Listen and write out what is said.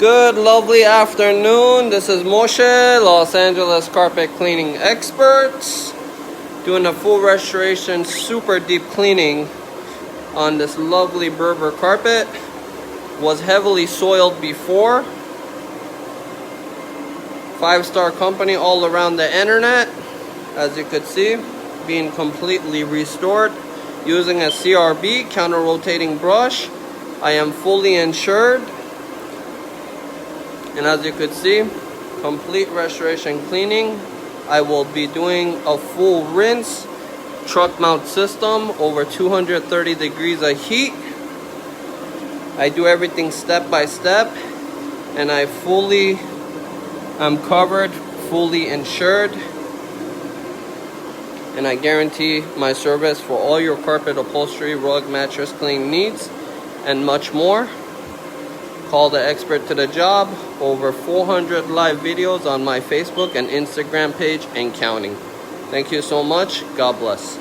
Good lovely afternoon. This is Moshe, Los Angeles carpet cleaning experts, doing a full restoration, super deep cleaning on this lovely Berber carpet. Was heavily soiled before. 5-star company all around the internet, as you could see, being completely restored using a CRB counter rotating brush. I am fully insured. And as you could see, complete restoration cleaning. I will be doing a full rinse, truck mount system, over 230 degrees of heat. I do everything step by step, and I fully am covered, fully insured. And I guarantee my service for all your carpet, upholstery, rug, mattress cleaning needs, and much more. Call the expert to the job. Over 400 live videos on my Facebook and Instagram page and counting. Thank you so much. God bless.